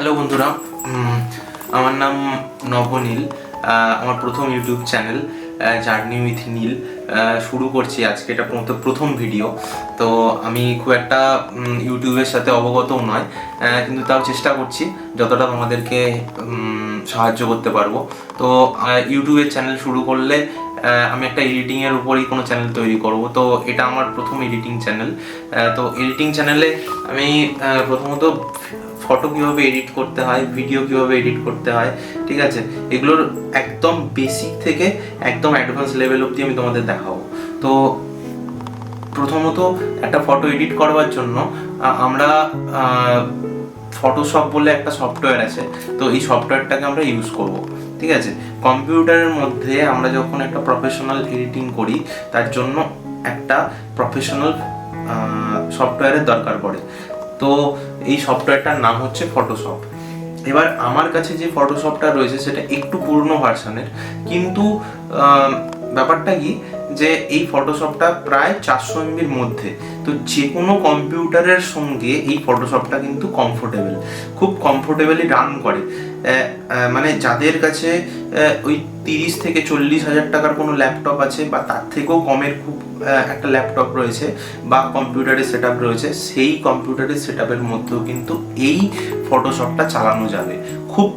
Hello বন্ধুরা, আমার নাম নবনীল। আমার প্রথম ইউটিউব চ্যানেল জার্নি উইথ নীল শুরু করছি আজকে। এটা প্রথম ভিডিও। তো আমি খুব একটা ইউটিউবের সাথে অবগতও নয়, কিন্তু তাও চেষ্টা করছি যতটা তোমাদেরকে সাহায্য করতে পারবো। তো ইউটিউবের চ্যানেল শুরু করলে আমি একটা এডিটিংয়ের উপরই কোনো চ্যানেল তৈরি করব। তো এটা আমার প্রথম এডিটিং চ্যানেল। তো এডিটিং চ্যানেলে আমি প্রথমত ফটো কীভাবে এডিট করতে হয়, ভিডিও কীভাবে এডিট করতে হয়, ঠিক আছে, এগুলোর একদম বেসিক থেকে একদম অ্যাডভান্স লেভেল অবধি আমি তোমাদের দেখাবো। তো প্রথমত একটা ফটো এডিট করবার জন্য আমরা ফটোশপ বলে একটা সফটওয়্যার আছে। তো এই সফটওয়্যারটাকে আমরা ইউজ করব, ঠিক আছে। কম্পিউটারের মধ্যে আমরা যখন একটা প্রফেশনাল এডিটিং করি তার জন্য একটা প্রফেশনাল সফটওয়্যারের দরকার পড়ে। তো এই সফটওয়্যারটার নাম হচ্ছে ফটোশপ। এবার আমার কাছে যে ফটোশপটা রয়েছে সেটা একটু পুরনো ভার্সনের, কিন্তু ব্যাপারটা কি যে এই ফটোশপটা প্রায় 400 MBর মধ্যে। তো যে কোনো কম্পিউটারের সঙ্গে এই ফটোশপটা কিন্তু খুব কমফোর্টেবলি রান করে। মানে যাদের কাছে ওই 30 থেকে 40 হাজার টাকার কোনো ল্যাপটপ আছে বা তার থেকেও কমের খুব একটা ল্যাপটপ রয়েছে বা কম্পিউটারের সেট আপ রয়েছে, সেই কম্পিউটারের সেট আপের মধ্যেও কিন্তু এই ফটোশপটা চালানো যাবে, খুব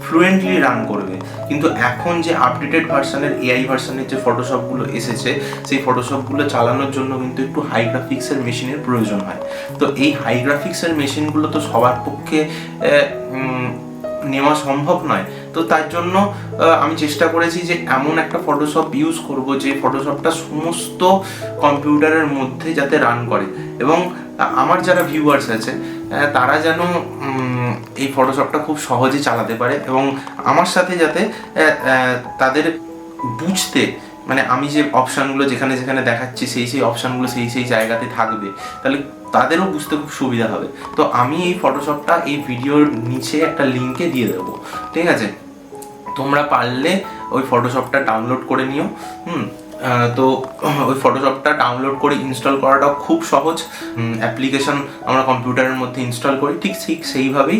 ফ্লুয়েন্টলি রান করবে। কিন্তু এখন যে আপডেটেড ভার্সনের এআই ভার্সনের যে ফটোশপগুলো এসেছে, সেই ফটোশপগুলো চালানোর জন্য কিন্তু একটু হাই গ্রাফিক্সের মেশিনের প্রয়োজন হয়। তো এই হাই গ্রাফিক্সের মেশিনগুলো তো সবার পক্ষে নেওয়া সম্ভব নয়। তো তার জন্য আমি চেষ্টা করেছি যে এমন একটা ফটোশপ ইউজ করব যে ফটোশপটা সমস্ত কম্পিউটারের মধ্যে যাতে রান করে, এবং আমার যারা ভিউয়ার্স আছে তারা যেন এই ফটোশপটা খুব সহজে চালাতে পারে, এবং আমার সাথে যাতে তাদের বুঝতে, মানে আমি যে অপশানগুলো যেখানে যেখানে দেখাচ্ছি সেই অপশানগুলো সেই জায়গাতে থাকবে, তাহলে তাদেরও বুঝতে খুব সুবিধা হবে। তো আমি এই ফটোশপটা এই ভিডিওর নিচে একটা লিঙ্কে দিয়ে দেবো, ঠিক আছে। তোমরা পারলে ওই ফটোশপটা ডাউনলোড করে নিও। তো ওই ফটোশপটা ডাউনলোড করে ইনস্টল করাটাও খুব সহজ। অ্যাপ্লিকেশন আমরা কম্পিউটারের মধ্যে ইনস্টল করি, ঠিক সেইভাবেই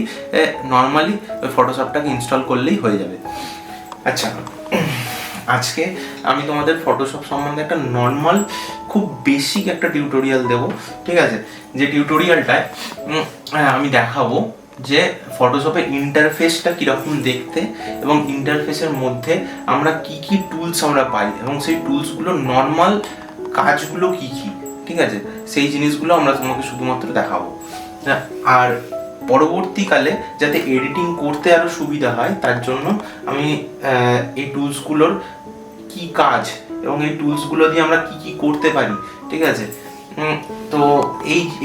নর্মালি ওই ফটোশপটাকে ইনস্টল করলেই হয়ে যাবে। আচ্ছা, আজকে আমি তোমাদের ফটোশপ সম্বন্ধে একটা নর্মাল খুব বেসিক একটা টিউটোরিয়াল দেবো, ঠিক আছে। যে টিউটোরিয়ালটায় আমি দেখাবো যে ফটোশপের ইন্টারফেসটা কীরকম দেখতে, এবং ইন্টারফেসের মধ্যে আমরা কি টুলস আমরা পাই, এবং সেই টুলসগুলোর নর্মাল কাজগুলো কি, ঠিক আছে, সেই জিনিসগুলো আমরা তোমাকে শুধুমাত্র দেখাবো। আর পরবর্তীকালে যাতে এডিটিং করতে আরও সুবিধা হয় তার জন্য আমি এই টুলসগুলোর কি কাজ এবং এই টুলসগুলো দিয়ে আমরা কি করতে পারি, ঠিক আছে। তো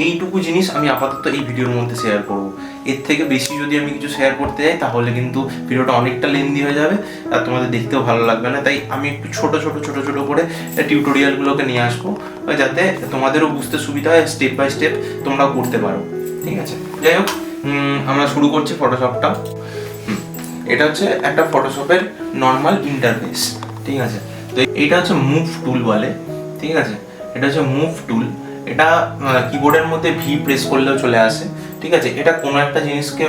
এইটুকু জিনিস আমি আপাতত এই ভিডিওর মধ্যে শেয়ার করব। এর থেকে বেশি যদি আমি কিছু শেয়ার করতে যাই তাহলে কিন্তু ভিডিওটা অনেকটা লেন্দি হয়ে যাবে আর তোমাদের দেখতেও ভালো লাগবে না। তাই আমি একটু ছোট ছোট করে টিউটোরিয়ালগুলোকে নিয়ে আসবো, যাতে তোমাদেরও বুঝতে সুবিধা হয়, স্টেপ বাই স্টেপ তোমরাও করতে পারো, ঠিক আছে। যাই হোক, আমরা শুরু করছি ফটোশপটা। এটা হচ্ছে একটা ফটোশপের নর্মাল ইন্টারফেস, ঠিক আছে। তো এটা হচ্ছে মুভ টুল বলে, ঠিক আছে। এটা হচ্ছে মুভ টুল। এটা কিবোর্ডের মধ্যে ভি প্রেস করলেও চলে আসে, ঠিক আছে। এটা কোনো একটা জিনিসকে,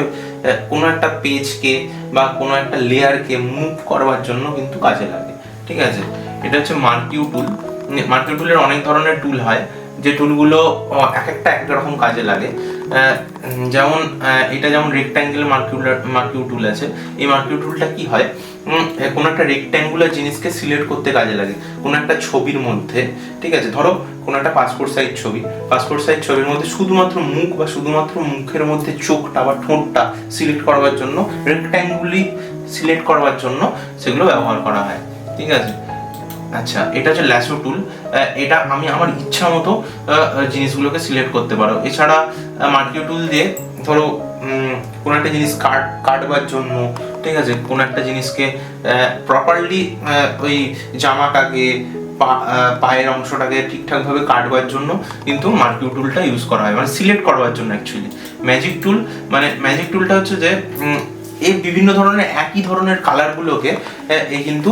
কোনো একটা পেজকে বা কোনো একটা লেয়ারকে মুভ করবার জন্য কিন্তু কাজে লাগে, ঠিক আছে। এটা হচ্ছে মার্কিউ টুল। মার্কিউ টুলের অনেক ধরনের টুল হয়, যে টুলগুলো এক একটা রকম কাজে লাগে। যেমন এটা যেমন রেক্ট্যাঙ্গেল মার্কিউ টুল আছে। এই মার্কিউ টুলটা কি হয়, কোনো একটা রেক্ট্যাঙ্গুলার জিনিসকে সিলেক্ট করতে কাজে লাগে কোনো একটা ছবির মধ্যে, ঠিক আছে। ধরো কোনো একটা পাসপোর্ট সাইজ ছবির মধ্যে শুধুমাত্র মুখ বা শুধুমাত্র মুখের মধ্যে চোখটা বা ঠোঁটটা সিলেক্ট করবার জন্য, রেক্ট্যাঙ্গুলি সিলেক্ট করবার জন্য সেগুলো ব্যবহার করা হয়, ঠিক আছে। আচ্ছা, এটা হচ্ছে ল্যাসো টুল। এটা আমি আমার ইচ্ছা মতো জিনিসগুলোকে সিলেক্ট করতে পারো। এছাড়া মার্কিউ টুল দিয়ে ধরো কোনো একটা জিনিস কাটবার জন্য, ঠিক আছে, কোনো একটা জিনিসকে প্রপারলি ওই জামাটাকে পায়ের অংশটাকে ঠিকঠাকভাবে কাটবার জন্য কিন্তু মার্কিউ টুলটা ইউজ করা হয়, মানে সিলেক্ট করবার জন্য অ্যাকচুয়ালি। ম্যাজিক টুলটা হচ্ছে যে এই বিভিন্ন ধরনের একই ধরনের কালারগুলোকে এই কিন্তু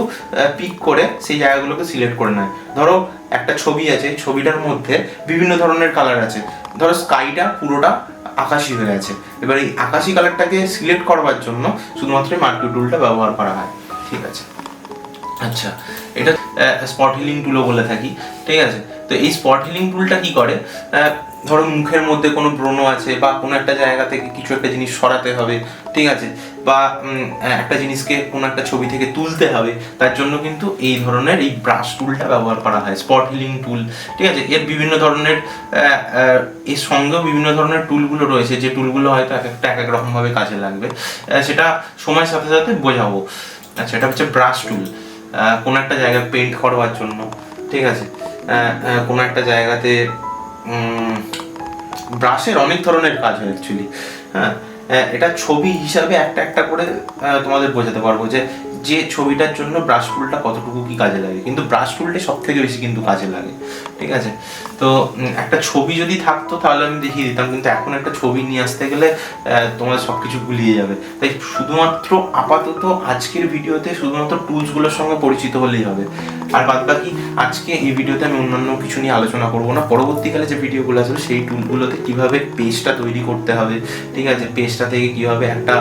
পিক করে সেই জায়গাগুলোকে সিলেক্ট করে নেয়। ধরো একটা ছবি আছে, ছবিটার মধ্যে বিভিন্ন ধরনের কালার আছে। ধরো স্কাইটা পুরোটা আকাশি হয়ে আছে। এবার এই আকাশি কালারটাকে সিলেক্ট করবার জন্য শুধুমাত্র মার্কিউ টুলটা ব্যবহার করা হয়। ঠিক আছে, আচ্ছা, এটা স্পট হিলিং টুলও বলে থাকি। ঠিক আছে, তো এই স্পট হিলিং টুলটা কি করে, ধরো মুখের মধ্যে কোনো ব্রণ আছে বা কোনো একটা জায়গা থেকে কিছু একটা জিনিস সরাতে হবে, ঠিক আছে, বা একটা জিনিসকে কোনো একটা ছবি থেকে তুলতে হবে, তার জন্য কিন্তু এই ধরনের এই ব্রাশ টুলটা ব্যবহার করা হয়, স্পট হিলিং টুল। ঠিক আছে, এর বিভিন্ন ধরনের এর সঙ্গেও বিভিন্ন ধরনের টুলগুলো রয়েছে, যে টুলগুলো হয়তো এক এক রকমভাবে কাজে লাগবে, সেটা সময়ের সাথে সাথে বোঝাবো। আচ্ছা, এটা হচ্ছে ব্রাশ টুল, কোনো একটা জায়গায় পেইন্ট করবার জন্য। ঠিক আছে, কোনো একটা জায়গাতে ব্রাশের অনেক ধরনের কাজ হয় অ্যাকচুয়ালি। হ্যাঁ, এটা ছবি হিসাবে একটা একটা করে তোমাদের বোঝাতে পারবো যে যে ছবিটার জন্য ব্রাশ টুলটা কতটুকু কি কাজে লাগে, কিন্তু ব্রাশ টুলটা সব থেকে বেশি কিন্তু কাজে লাগে। ঠিক আছে, তো একটা ছবি যদি থাকতো তাহলে আমি দেখিয়ে দিতাম, কিন্তু এখন একটা ছবি নিয়ে আসতে গেলে তোমাদের সব কিছু গুলিয়ে যাবে। তাই শুধুমাত্র আপাতত আজকের ভিডিওতে শুধুমাত্র টুলসগুলোর সঙ্গে পরিচিত হলেই হবে, আর বাদ বাকি আজকে এই ভিডিওতে আমি অন্যান্য কিছু নিয়ে আলোচনা করবো না। পরবর্তীকালে যে ভিডিওগুলো আসবে সেই টুলগুলোতে কীভাবে পেজটা তৈরি করতে হবে, ঠিক আছে, পেজটা থেকে কীভাবে একটা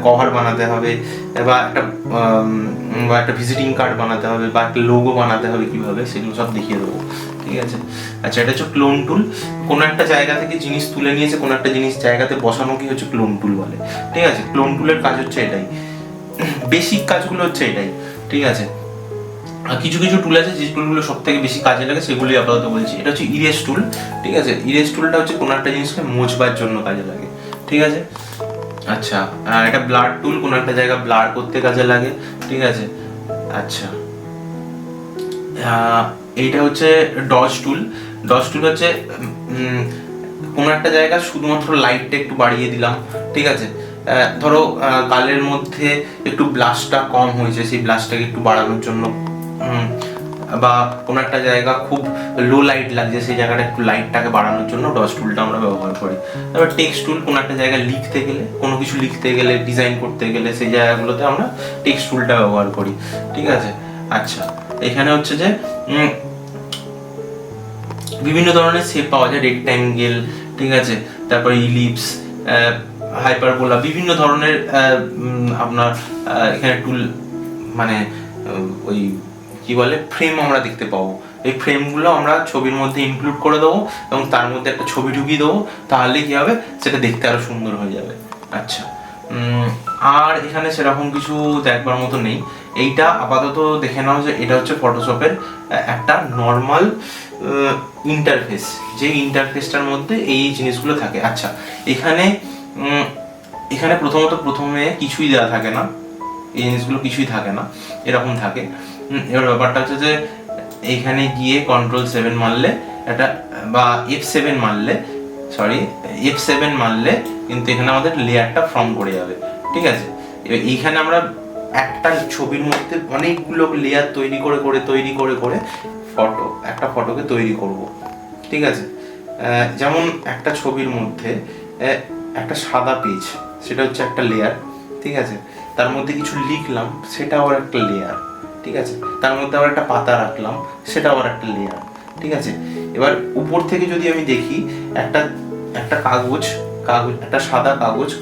কভার বানাতে হবে, বা একটা ভিজিটিং কার্ড বানাতে হবে, বা একটা লোগো বানাতে হবে কীভাবে, সেগুলো সব দেখিয়ে দেবো। ঠিক আছে, আচ্ছা, এটা হচ্ছে ক্লোন টুল। কোনো একটা জায়গা থেকে জিনিস তুলে নিয়েছে, কোনো একটা জিনিস জায়গাতে বসানো কি হচ্ছে ক্লোন টুল বলে। ঠিক আছে, ক্লোন টুলের কাজ হচ্ছে এটাই, বেসিক কাজগুলো হচ্ছে এটাই। ঠিক আছে, কিছু কিছু টুল আছে যে টুলগুলো সব থেকে বেশি কাজে লাগে, সেগুলি আপাতত বলছি। এটা হচ্ছে ইরেজ টুল। ঠিক আছে, ইরেজ টুলটা হচ্ছে কোনো একটা জিনিসকে মুছবার জন্য কাজে লাগে। ঠিক আছে, আচ্ছা, এটা ব্লার টুল, কোনো একটা জায়গা ব্লার করতে কাজে লাগে। ঠিক আছে, আচ্ছা, এইটা হচ্ছে ডজ টুল। ডজ টুল হচ্ছে কোনো একটা জায়গা শুধুমাত্র লাইটটা একটু বাড়িয়ে দিলাম। ঠিক আছে, ধরো গালের মধ্যে একটু ব্লাশটা কম হয়েছে, সেই ব্লাশটাকে একটু বাড়ানোর জন্য, বা কোনো একটা জায়গা খুব লো লাইট লাগছে, সেই জায়গাটা একটু লাইটটাকে বাড়ানোর জন্য ডজ টুলটা আমরা ব্যবহার করি। তারপর টেক্সট টুল, কোনো একটা জায়গায় লিখতে গেলে, কোনো কিছু লিখতে গেলে, ডিজাইন করতে গেলে সেই জায়গাগুলোতে আমরা টেক্সট টুলটা ব্যবহার করি। ঠিক আছে, আচ্ছা, এখানে হচ্ছে যে বিভিন্ন ধরনের শেপ পাওয়া যায়, রেক্ট্যাঙ্গেল, ঠিক আছে, তারপরে ইলিপস, হাইপারবোলা, বিভিন্ন ধরনের আপনার এখানে টুল, মানে ওই কি বলে ফ্রেম আমরা দেখতে পাবো। এই ফ্রেমগুলো আমরা ছবির মধ্যে ইনক্লুড করে দেবো এবং তার মধ্যে একটা ছবি ঢুকিয়ে দেবো, তাহলে কি হবে, সেটা দেখতে আরো সুন্দর হয়ে যাবে। আচ্ছা, আর এখানে সেরকম কিছু দেখবার মতো নেই। এইটা আপাতত দেখে নাও যে এটা হচ্ছে ফটোশপের একটা নর্মাল ইন্টারফেস, যে ইন্টারফেসটার মধ্যে এই জিনিসগুলো থাকে। আচ্ছা, এখানে প্রথমে কিছুই দেওয়া থাকে না, এই জিনিসগুলো কিছুই থাকে না, এরকম থাকে। এবার ব্যাপারটা হচ্ছে যে এখানে গিয়ে Ctrl+7 মারলে একটা, বা F7 মারলে, F7 মারলে কিন্তু এখানে আমাদের লেয়ারটা ফর্ম করে যাবে। ঠিক আছে, এবার এইখানে আমরা একটা ছবির মধ্যে অনেকগুলো লেয়ার তৈরি করে একটা ফটোকে তৈরি করব। ঠিক আছে, যেমন একটা ছবির মধ্যে একটা সাদা পেজ, সেটা হচ্ছে একটা লেয়ার। ঠিক আছে, তার মধ্যে কিছু লিখলাম, সেটা আবার একটা লেয়ার। ঠিক আছে, তার মধ্যে আবার একটা পাতা রাখলাম, সেটা আবার একটা লেয়ার। ঠিক আছে, এবার উপর থেকে যদি আমি দেখি একটা কাগজ, একটা সাদা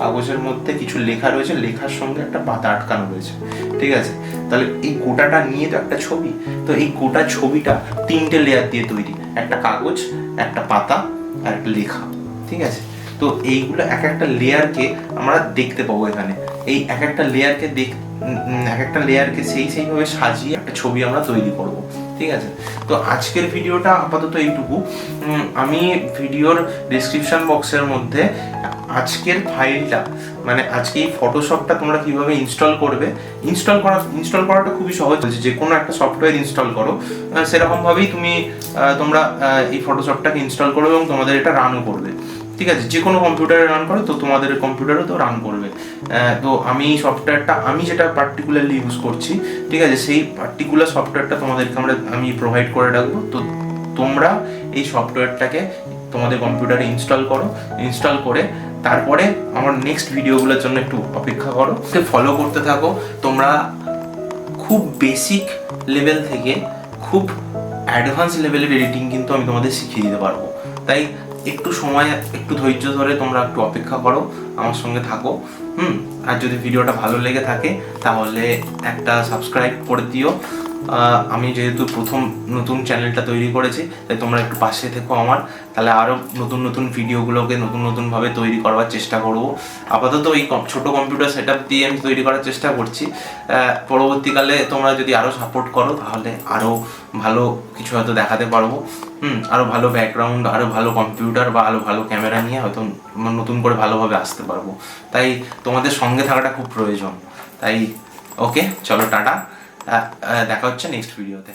কাগজের মধ্যে কিছু লেখা রয়েছে, লেখার সঙ্গে একটা পাতা আটকানো রয়েছে। ঠিক আছে, তাহলে এই গোটাটা নিয়ে তো একটা ছবি, তো এই গোটা ছবিটা 3টে লেয়ার দিয়ে তৈরি, একটা কাগজ, একটা পাতা আর একটা লেখা। ঠিক আছে, তো এইগুলো এক একটা লেয়ারকে আমরা দেখতে পাবো এখানে, এই এক একটা লেয়ারকে সেইভাবে সাজিয়ে একটা ছবি আমরা তৈরি করব। ঠিক আছে, তো আজকের ভিডিওটা আপাতত এইটুকু। আমি ভিডিওর ডেসক্রিপশন বক্সের মধ্যে আজকের ফাইলটা, মানে আজকে এই ফটোশপটা তোমরা কিভাবে ইনস্টল করবে, ইনস্টল করাটা খুবই সহজ। যে কোনো একটা সফটওয়্যার ইনস্টল করো, সেরকমভাবেই তোমরা এই ফটোশপটাকে ইনস্টল করবে এবং তোমাদের এটা রানও করবে। ঠিক আছে, যে কোনো কম্পিউটারে রান করে তো তোমাদের কম্পিউটারও তো রান করবে। তো আমি এই সফটওয়্যারটা, আমি যেটা পার্টিকুলারলি ইউজ করছি, ঠিক আছে, সেই পার্টিকুলার সফটওয়্যারটা তোমাদেরকে আমি প্রোভাইড করে রাখবো। তো তোমরা এই সফটওয়্যারটাকে তোমাদের কম্পিউটারে ইনস্টল করে তারপরে আমার নেক্সট ভিডিওগুলোর জন্য একটু অপেক্ষা করো, ফলো করতে থাকো। তোমরা খুব বেসিক লেভেল থেকে খুব অ্যাডভান্স লেভেলের এডিটিং কিন্তু আমি তোমাদের শিখিয়ে দিতে পারবো। তাই একটু সময়, একটু ধৈর্য ধরে তোমরা একটু অপেক্ষা করো, আমার সঙ্গে থাকো। আর যদি ভিডিওটা ভালো লেগে থাকে তাহলে একটা সাবস্ক্রাইব করে দিও। আমি যেহেতু প্রথম নতুন চ্যানেলটা তৈরি করেছি, তাই তোমরা একটু পাশে থেকো আমার, তাহলে আরও নতুন নতুন ভিডিওগুলোকে নতুনভাবে তৈরি করবার চেষ্টা করব। আপাতত এই ছোটো কম্পিউটার সেট আপ দিয়ে আমি তৈরি করার চেষ্টা করছি। পরবর্তীকালে তোমরা যদি আরও সাপোর্ট করো তাহলে আরও ভালো কিছু হয়তো দেখাতে পারবো। আরও ভালো ব্যাকগ্রাউন্ড, আরও ভালো কম্পিউটার বা আরও ভালো ক্যামেরা নিয়ে হয়তো নতুন করে ভালোভাবে আসতে পারবো। তাই তোমাদের সঙ্গে থাকাটা খুব প্রয়োজন। তাই ওকে, চলো টাটা, দেখা হচ্ছে নেক্সট ভিডিওতে।